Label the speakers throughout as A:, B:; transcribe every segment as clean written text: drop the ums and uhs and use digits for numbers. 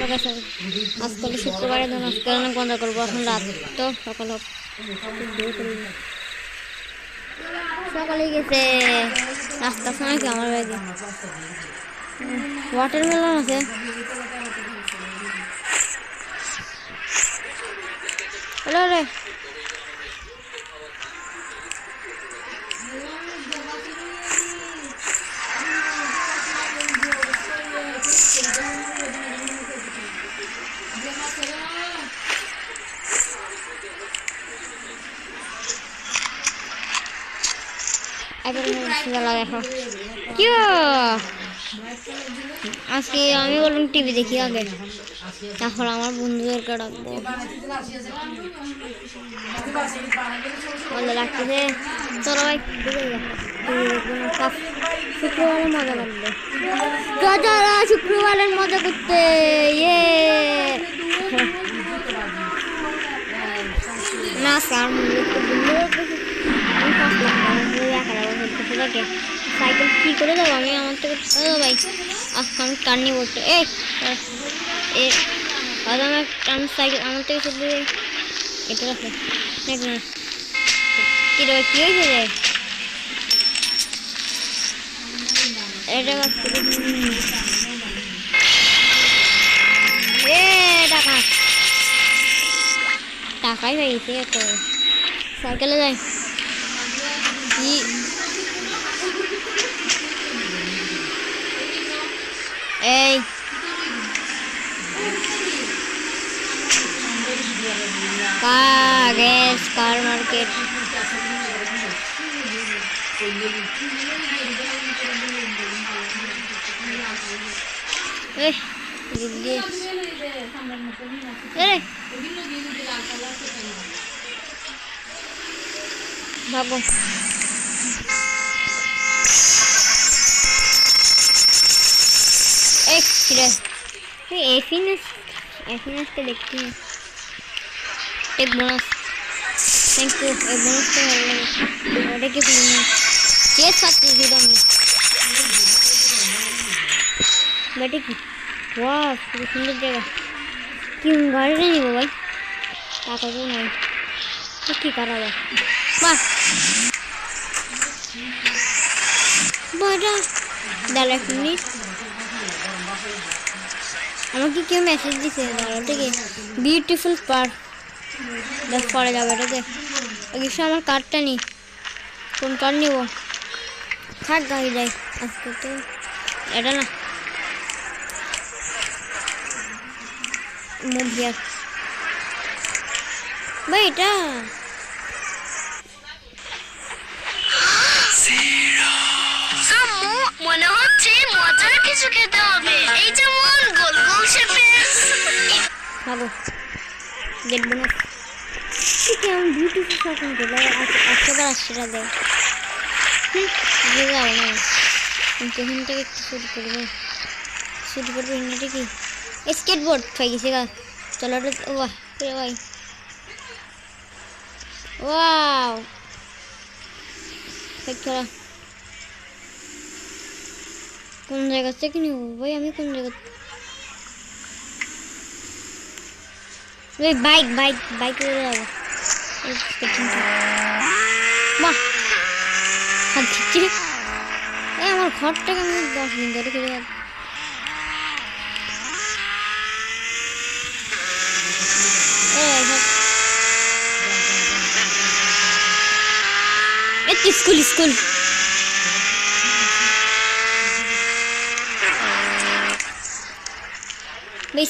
A: আজকাল শুক্রবারে আজকাল অনেক বন্ধ করবো, এখন রাত তো সকাল হোক। সকালে গেছে রাস্তার সময় কি আমার ব্যাগে ওয়াটারমেলন আছে। রে আজকে আমি বললাম টিভি দেখি আগে, এখন আমার বন্ধুদেরকে ডাকবো। লাগতেছে চলো ভাই শুক্রবারে মজা লাগবে, শুক্রবারের মজা করতে। না স্যার সাইকেল কি করে যাবো আমি? আমার থেকে ভাই আজকে আমি কান্নি বলতে আমি সাইকেল আমার থেকে সব এটা রাখে কি রে কি হয়েছে রে? এটা টাকা টাকাই পেয়েছে সাইকেলে যাই কি এই কার মার্কেট ভাবো এফিনেসকে দেখছি এক বোনাস। Thank you. এই বোনাসটা ভালো লাগে, ওটা কি চেস পাচ্ছি শুধু আমি বেটে কি। ওয়াও খুব সুন্দর জায়গা। কি গাড়িটা নিব ভাই, টাকা তো নাই, কি করা যায়? বাহ দাঁড়া এক মিনিট, আমাকে কেউ মেসেজ দিছে দাঁড়া থেকে বিউটিফুল পার্ক পরে যাবে এটাতে। আমার কার্ডটা নি, কোন কার্ড নিব? থাক গাড়ি যাই আজকে তো এটা না মুভিয়ার ভাই এটা মনে হচ্ছে মজার কিছু খেতে হবে, এই যেমন গোল গোল শেপের খাবো। দেখবো না ঠিক আমি বিউটিফুল শপিং করবো, 80 টাকা দেয় যাবো না। এখান থেকে একটু শুরু করবো এমনিটা কি স্কেটবোর্ড পাই গেছে গা। চলো বাহ ভাই ওয়াও খেলা কোন জায়গা থেকে নিব ভাই? আমি কোন জায়গা বাইক বাইক বাইক করে যাবো। বাহ আমার ঘরটাকে আমি 10 দিন ধরে খেলে যাবো। স্কুল স্কুল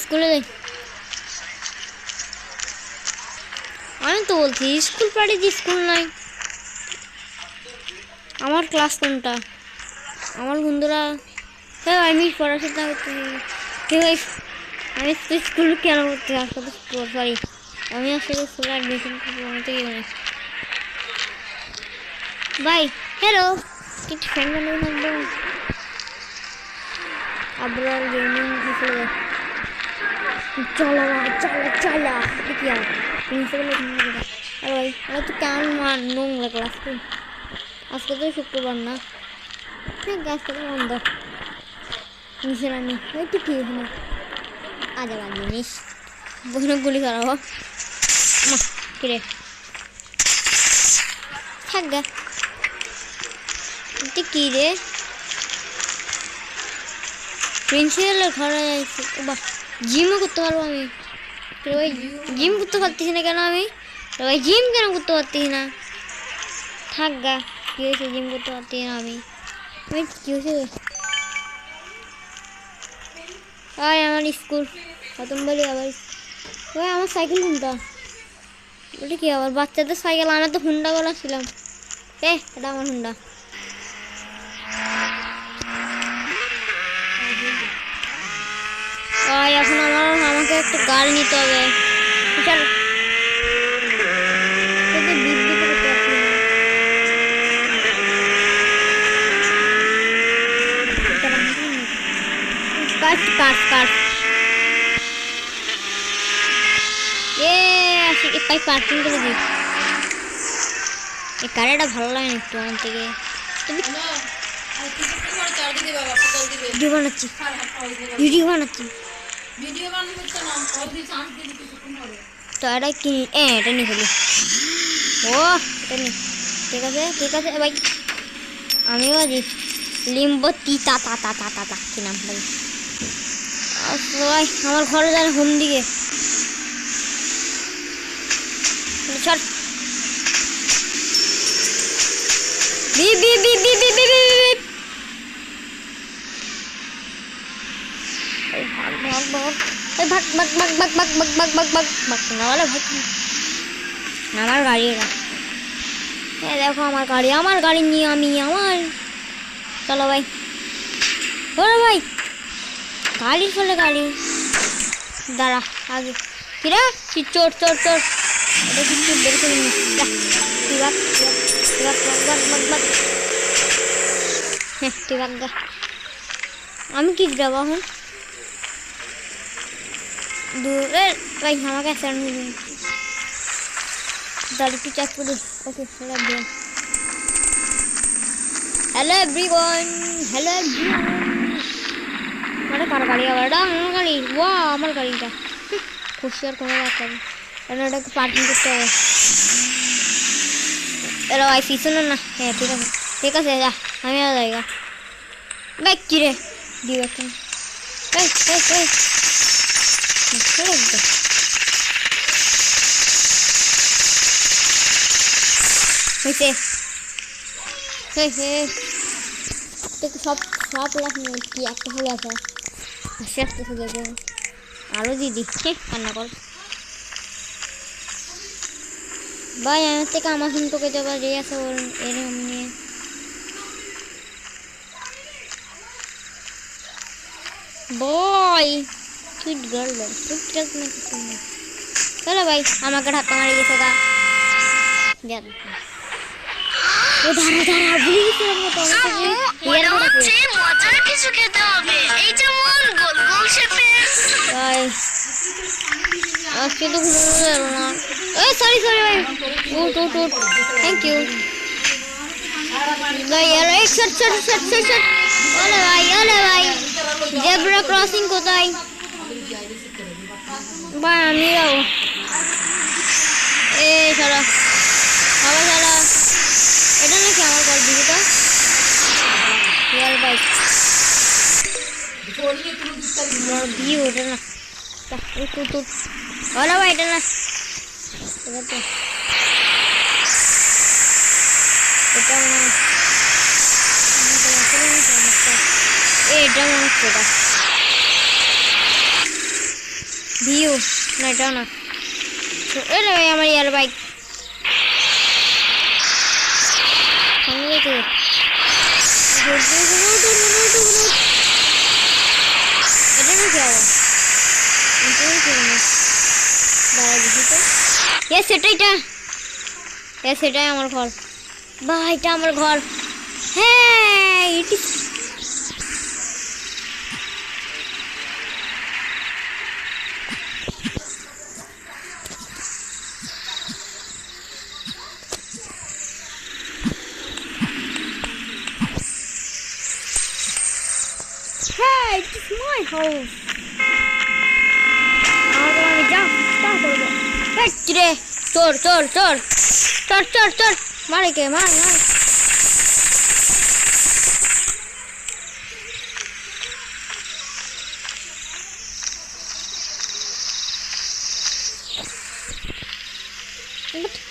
A: স্কুলে যাই। আমি তো বলছি স্কুল পাড়ি যে স্কুল নাই। আমার ক্লাস কোনটা? আমার বন্ধুরা হ্যাঁ আমি পড়াশোনা আমি তো স্কুল কেন করতে আসলে সরি আমি আসলে স্কুলে অ্যাডমিশন করবো। আমি তো জানি বাই হ্যালো কিছু ফ্রেন্ড বানাবো থাকবো আবরার গেমিং হিসেবে। চলো চলো চলো কি আর প্রিন্সিপাল আরে ভাই আমরা তো কেমন নোংরা ক্লাস তো। আজকে তো শুক্রবার না, ঠিক আজকে তো বন্ধ। নিচে নামি একটু কি এখানে আজে বাজে জিনিস বসে গুলি করাবো কিরে থাক গা এটা কি রে প্রিন্সিপালের ঘরে যাইছি বাহ জিমও করতে পারবো আমি ভাই জিম করতে পারতেছি না কেন আমি ভাই জিম কেন করতে পারতেছি না থাক গা কি হয়েছে জিম করতে পারতেছি না আমি কি হয়েছে ভাই আমার স্কুল খতম বলি আবার ভাই আমার সাইকেল কোনটা ওটা কি আবার বাচ্চাদের সাইকেল আমি তো হুন্ডা বলা ছিলাম এটা আমার হুন্ডা এখন আমাকে একটা গাড়ি নিতে হবে চল পার্কিং করে দিই এই গাড়িটা ভালো লাগে না একটু আমার থেকে ভিডিও বানাচ্ছি তো এটা কি এটা নিয়ে ফেলি ও এটা নি ঠিক আছে ভাই আমিও আছি লিম্বো তিতা কি নাম বলি ভাই আমার ঘরে যান হোম দিকে চল আমার গাড়ি দেখো আমার গাড়ি নিয়ে আমি চলো ভাই ওরে ভাই গাড়ি চলে গাড়ি দাঁড়া আগে কিরা চোর এটা কিন্তু বের করে আমি কি যাবো এখন দূরে ভাই আমাকে অ্যাক্সিডেন্ট দাঁড়ি একটু চেক করি ওকে হ্যালো এভরিওয়ান মানে কার গাড়ি আবার এটা আমার গাড়ি আমার গাড়িটা খুশি আর কোনো রাখতে হবে কারণ এটাকে পার্কিং করতে হবে এরা ভাই পিছনে না হ্যাঁ ঠিক আছে যা আমি আর যাইগা ভাই কী রে দিও এখন হয়েছে সব লাখ নেই কি একটা হলে আছে আস্তে দেখবে আরও দিদি রান্না কর ভাই আমার থেকে আমার ফোন তোকে যাবার যে আছে ওর এরকম নিয়ে বয় সুইট গার্ল চলো ভাই আমাকে ধাক্কা মারি গেছে গা আজকে তো ঘুমানো গেল না সরি ভাই উঠ থ্যাংক ইউ ভাই ওলে ভাই জেব্রা ক্রসিং কোথায় ভাই আমি যাবো চলো এটা নাকি আমার কল দিদিটা ভাই ভিউ ওটা না ওলা ভাই এটা না এটা মনে হচ্ছে এটা ভিউ না এটা না এলে ভাই আমার ইয়ার বাইক এটা না কি আবার সেটাই আমার ঘর বা এটা আমার ঘর হ্যাঁ Hey, it's my house. চিরে চোর চোর চোর চোর চোর চোর মারে কে মার মার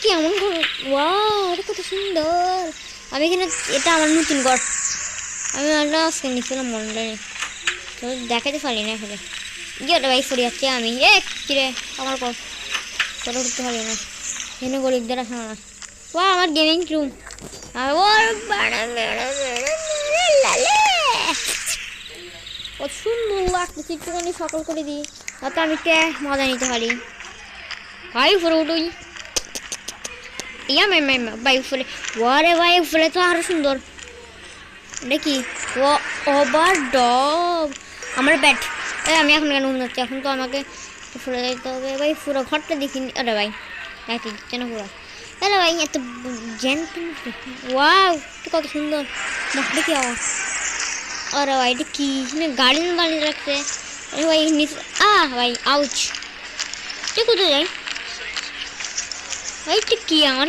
A: কেমন ঘর ওয়াও এটা কত সুন্দর আমি এখানে এটা আমার নতুন ঘর আমি আজকে নিয়েছিলাম মনে নেই তো দেখাতে পারি না এখানে গিয়ে ভাই সরে যাচ্ছে আমি চিরে আমার ঘর ফটো উঠতে পারি না এখানে গরিবদের আসে না ওয়া আমার গেমিং রুম কত সুন্দর লাগতেছে একটুখানি সকল করে দিই তাতে আমি কে মজা নিতে পারি ভাই ফটো উঠুই ইয়া ভাই উপরে ওরে ভাই উপরে তো আরো সুন্দর দেখি ও ওভার ডব আমার ব্যাট আমি এখন কেন ঘুম যাচ্ছি এখন তো আমাকে ফুলে যাইতে হবে ভাই পুরো ঘরটা দেখিনি আরে ভাই দেখি দিচ্ছে না পুরো আরে ভাই এত জেন ওয়াও কত সুন্দর দেখি আবার আরে ভাই এটা কি গাড়ি বানিয়ে রাখছে আরে ভাই নিচে ভাই আউচ তুই কোথায় যাই ভাই কি আমার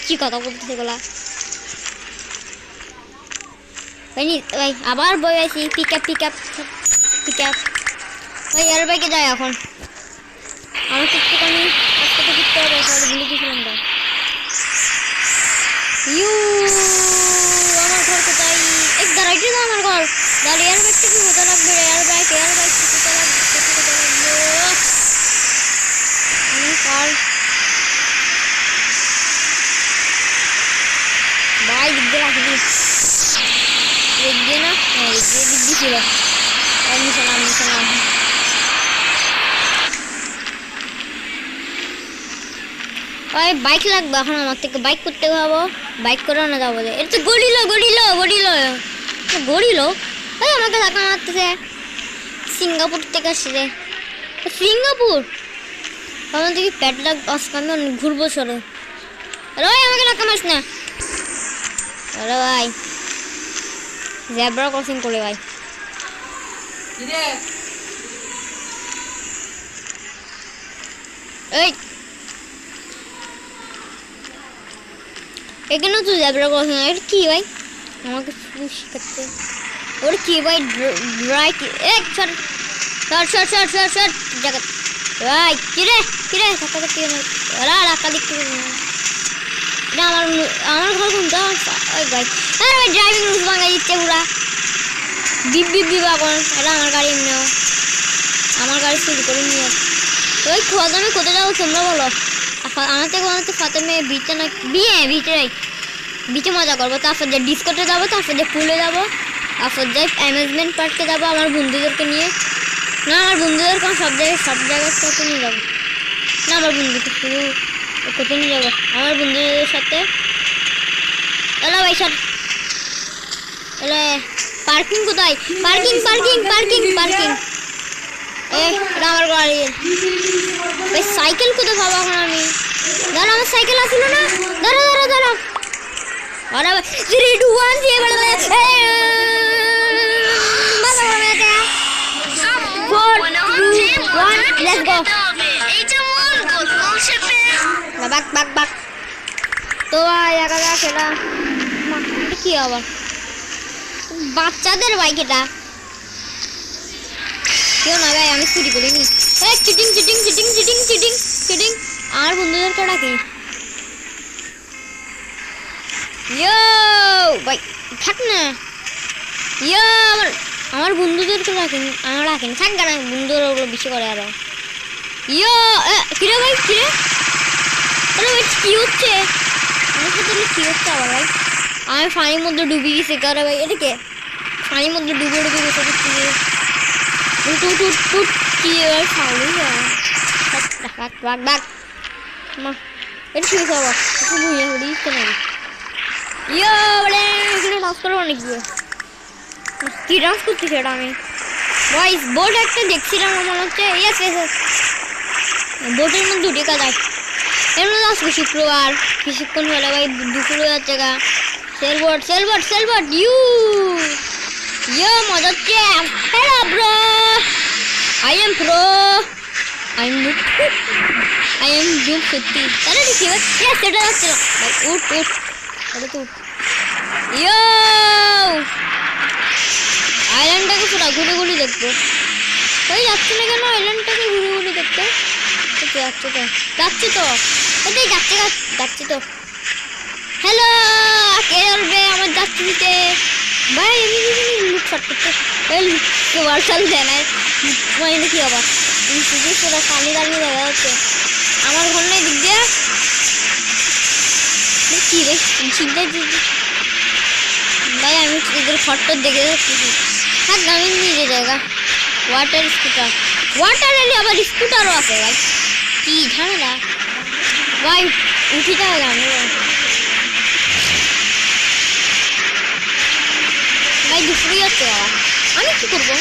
A: কি কথা বলতেছে গোলা ভাই ভাই আবার বই আছি পিক আপ ভাই আর বাইকে যাই এখন আমার একটুখানি আজকে ফিরতে হবে ভুলে গেছিলাম তো আমার ঘর কোথায় এক দাঁড়াইতে না আমার ঘর দাঁড়িয়ে এয়ার বাইকটা কি কোথায় লাগবে এয়ার বাইক কোথায় লাগবে আমি কার ভাই দিকে রাখবি দেখবে না দিদি ছিল নিশালাম ওই বাইক লাগবে এখন আমার থেকে বাইক করতে যাবো বাইক করেও না যাবো এটা তো গড়িল ওই আমাকে ধাক্কা মারতেছে সিঙ্গাপুর থেকে আসছে সিঙ্গাপুর আমার থেকে প্যাট লাগ আজকে আমি ঘুরবো সরে আরে ভাই আমাকে ধাক্কা মারিস না আরে ভাই জেব্রা ক্রসিং করে ভাই এই এখানে তো জেব্রা ক্রসিং এটা কি ভাই আমাকে শিখাচ্ছে ওর কি ভাই রাইট এক শট জায়গা ভাই কিরে ধাক্কা দিতে ধাক্কা দিতে না আমার ঘর কোনটা ওই ভাই আরে ভাই ড্রাইভিং রুলস ভাঙা দিচ্ছে পুরা বিপ এখন এটা আমার গাড়ি এমনিও আমার গাড়ি চুরি করে নিয়ে ওই খোঁজামে কোথায় যাবো তোমরা বলো আমার থেকে ফাতেমে বিচে না বিচে মজা করবো তারপর যে ডিস্কোতে যাবো তারপর যে পুলে যাবো তারপর যে অ্যামিউজমেন্ট পার্কে যাবো আমার বন্ধুদেরকে নিয়ে না আমার বন্ধুদেরকে সব জায়গায় সাথে নিয়ে যাবো না আমার বন্ধুকে শুধু কোথায় নিয়ে যাবো আমার বন্ধুদের সাথে এলো ভাই স্যার এলো পার্কিং কোথায় পার্কিং এটা আমার গাড়ি ভাই সাইকেল কোথায় পাবো এখন আমি দাঁড়া আমার সাইকেল আসলো না দাঁড়া আরে ভাই 3 2 1 দিয়ে বলে let's go বাক তো ভাই একা খেলা কি আবার বাচ্চাদের বাইক এটা কেউ না ভাই আমি চুরি করিনি চিটিং আমার বন্ধুদেরকে ডাকি ভাই থাক না আমার বন্ধুদেরকে রাখেন থাক না বন্ধুরা ওগুলো বেশি করে আরো কিরে ভাই কিরে আরে ভাই কি হচ্ছে আমার সাথে কি হচ্ছে আবার ভাই আমি পানির মধ্যে ডুবে গেছি কারে ভাই এটা কে পানির মধ্যে ডুবে গেছে টুট কি ভাই ফাউল বাক মা এটা কি হচ্ছে আবার একটু ভুঁইয়া হলি কেন বলে এখানে ডান্স করবো অনেক কি ডান্স করছি সেটা আমি ভাই বোট একটা দেখছিলাম মনে হচ্ছে বোটের মধ্যে ঢেকা যায় এর মধ্যে আসবে শুক্রবার কিছুক্ষণ হলে ভাই দুপুর হয়ে যাচ্ছে গা সেলবোট মজা হচ্ছে hello bro I am noob, I am noob সত্যি। তাহলে দেখি সেটা যাচ্ছিল ভাই, উঠ উঠ, এটা তো উঠ। ইয়ো আইল্যান্ডটাকে পুরো ঘুরে ঘুরে দেখবো। ওই যাচ্ছে না কেন আইল্যান্ডটাকে ঘুরে ঘুরে দেখতে? যাচ্ছে তো, যাচ্ছে তো, ওটাই যাচ্ছে যাচ্ছে তো। হ্যালো, কে বলবে আমার যাচ্ছে দিতে? ভাই আমি লুটফাট করতে ওয়ার্সাল দেয় না মানে কি আবার শুধু পুরো সামনে দাঁড়িয়ে দেখা যাচ্ছে আমার ঘর নেই দিক দিয়ে কি রে চিন্তা। ভাই আমি এদের ফটো দেখে যাচ্ছি। হ্যাঁ আমি নিজে জায়গা ওয়াটার স্কুটার, ওয়াটার এলে আবার স্কুটারও আছে ভাই, কি ঝামেলা ভাই। উঠি তাহলে আমি ভাই দুপুরে যাচ্ছে বাবা, আমি কি করবো?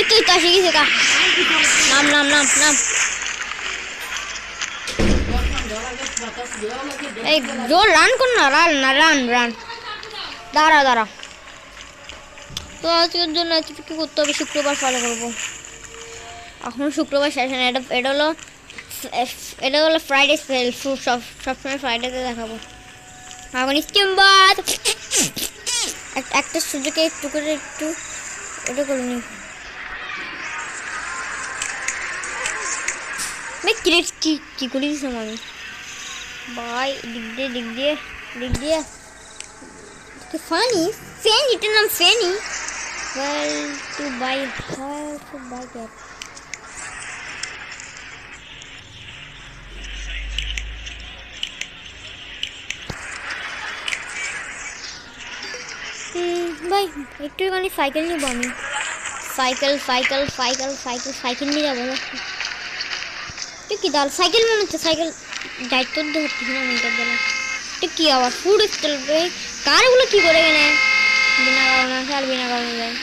A: তুই তো আসে গেছে কা, নাম নাম নাম নাম। এই জোর রান কর না, রান না রান রান, দাঁড়া দাঁড়া। তো আজকের জন্য কি করতে হবে? শুক্রবার ফলো করবো। এখন শুক্রবার সেশন, এটা হলো ফ্রাইডে স্পেল, সবসময় ফ্রাইডেতে দেখাবো। এখন স্কিমবাদ একটা সুযোগে একটু করে একটু এটা করে নি কি করে দিছিলাম আমি ভাই, দিক দিয়ে ফানি ফ্যান, এটার নাম Fanny. Well to buy that. ভাই একটুখানি সাইকেল নিব আমি, সাইকেল নিয়ে যাবো। তুই কি দাল সাইকেল মনে হচ্ছে, সাইকেল দায়িত্ব ধরছি না মিটার দিলাম। তুই কি আবার ফুড স্টাইল ভাই, কারগুলো কি করে কেনে বিনা কারণে আসে আর বিনা কারণে যায়।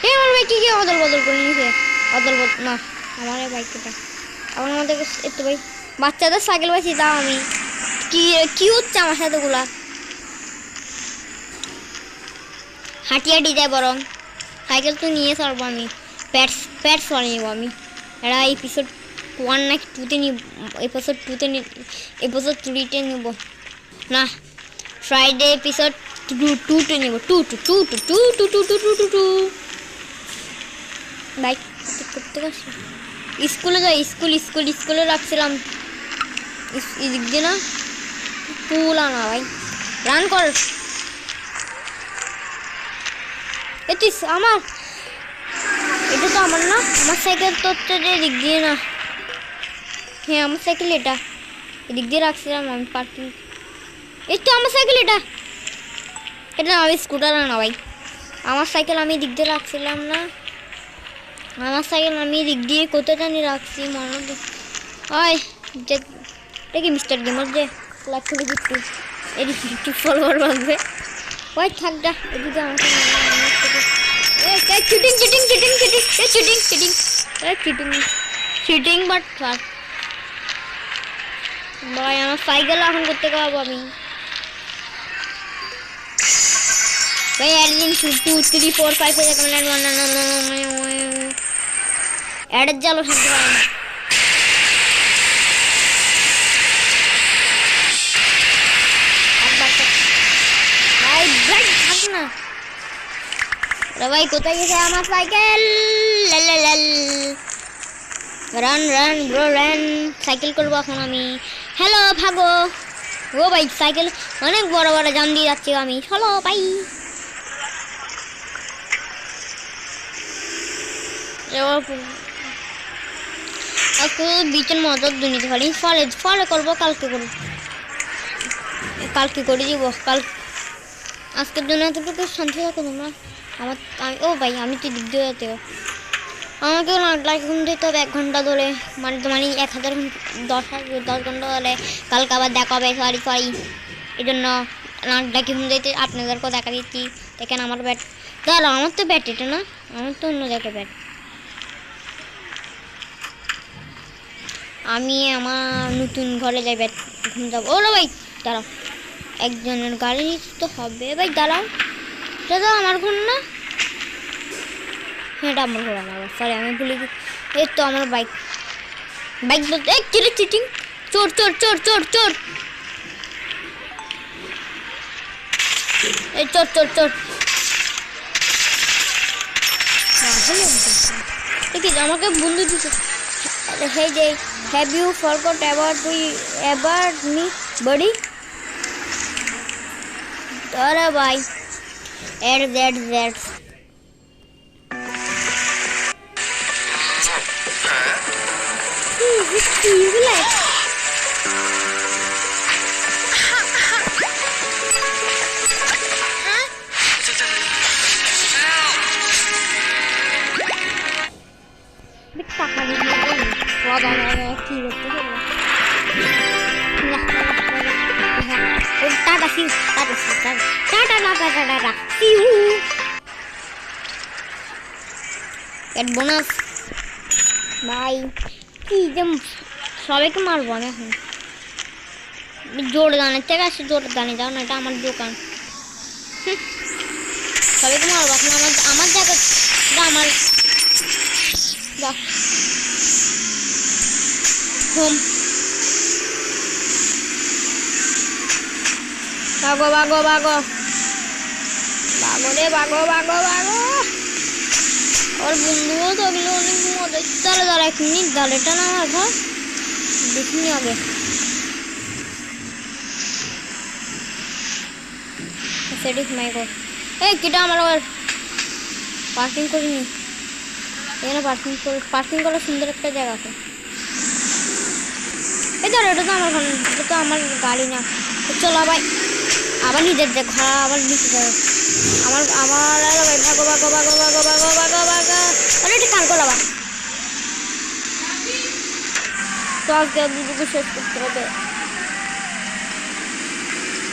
A: এই আমার ভাই কি অদল বদল করে নিয়েছে, অদল বদল না আমার এই বাইকটা আমার আমাদের একটু ভাই বাচ্চাদের সাইকেল পাইছি তাও আমি কি হচ্ছে আমার সাথে গুলা হাঁটি যায় বরং সাইকেল তো নিয়ে ছাড়বো আমি, প্যাডস বানিয়ে নেবো আমি। এরা এপিসোড 1 নাকি 2তে নিব, এপিসোড 3তে নিব না, ফ্রাইডে এপিসোড 2তে নিব, 2 বাইক করতে পারছি। স্কুলে যাই, স্কুলে রাখছিলাম এদিক দিয়ে না, পুলা না ভাই রান কর। তুই আমার এটা তো আমার না, আমার সাইকেল তো এদিক দিয়ে না। হ্যাঁ আমার সাইকেল এটা এদিক দিয়ে রাখছিলাম আমি পার্কিং। এই তো আমার সাইকেল এটা আমি স্কুটার না ভাই, আমার সাইকেল আমি এদিক দিয়ে রাখছিলাম না, আমার সাইকেল আমি এদিক দিয়ে কোথায় জানি রাখছি মনে হয়। যে দেখি মিস্টার গেমার যে লাইক করে দিচ্ছি এদিকে ফলোয়ার বাঁধবে ওই থাকটা এদিকে আমাকে চিটিং বাট ভাই আমার সাইকেল এখন করতে পারবো আমি ভাই। একদিন 2 3 4 5 অ্যাডের জালও থাকতে পারে না। ভাই কোথায় গেছে আমার cycle? Run bro run, cycle করবো এখন আমি। হ্যালো ভাগো ও ভাই, সাইকেল অনেক বড় জাম দিয়ে যাচ্ছি আমি। হ্যালো ভাই বিচের মজার দুনিতে পারি ফলে করবো, কালকে করে দিব। আজকের জন্য এতটুকু শান্তি থাকো তোমরা। ও ভাই আমি তো দিক দিয়ে যেতে আমাকে লাইক ঘুম দিতে হবে 1 ঘন্টা ধরে, মানে 10 ঘন্টা ধরে। কালকে আবার দেখা হবে, সরি এই জন্য নাকডাকি ঘুম দিতে আপনাদেরকেও দেখা দিচ্ছি। দেখেন আমার ব্যাট, দাঁড়া আমার তো ব্যাট এটা না, আমার তো অন্য জায়গায় ব্যাট। আমি আমার নতুন ঘরে যাই ব্যাট ঘুম যাবো। ও ভাই দাঁড়াও একজনের গাড়ি নিতে তো হবে। ভাই দাঁড়াও, এটা তো আমার ঘর না? হ্যাঁ এটা আমার ঘর, সরি আমি ভুলে গেছি। এই তো আমার বাইক, বাইক এই চিটিং চিটিং, চোর চোর চোর চোর চোর, এই চোর চোর চোর। ঠিক আছে আমাকে বন্ধু দিচ্ছে। হে যে have you forgot about me buddy? अरे भाई एड दैट दैट टाटा सी टाटा सी टाटा टाटा टाटा सीहू এড বোনাস ভাই কি যে সবাইকে মারবো না এখন। জোর গানের থেকে আসছে, জোর গানে যাও না, এটা আমার দোকান। সবাইকে মারবো এখন, আমার জায়গা আমার হোম। ভাগো ভাগো ভাগো ভাগো রে ভাগো ভাগো ভাগো। और बंधुओं तो अगले वाले मजा चलो जरा एक मिनट गालेटा ना था देखने आगे सेटिस माइको ए किटा हमारा पार्किंग করিনি এখানে পার্কিং করার সুন্দর একটা জায়গা আছে। এই ধর এটা তো আমার ঘর, এটা তো আমার গাড়ি না। চলো ভাই আবার নিজের ঘর আবার নিচে যাবে আমার আমার ভাই ভাগো ভাগো ভাগো ভাগো ভাগো ভাগো ভাগো। আরে এটা কার করা তো আজকে দুটো শেষ করতে হবে।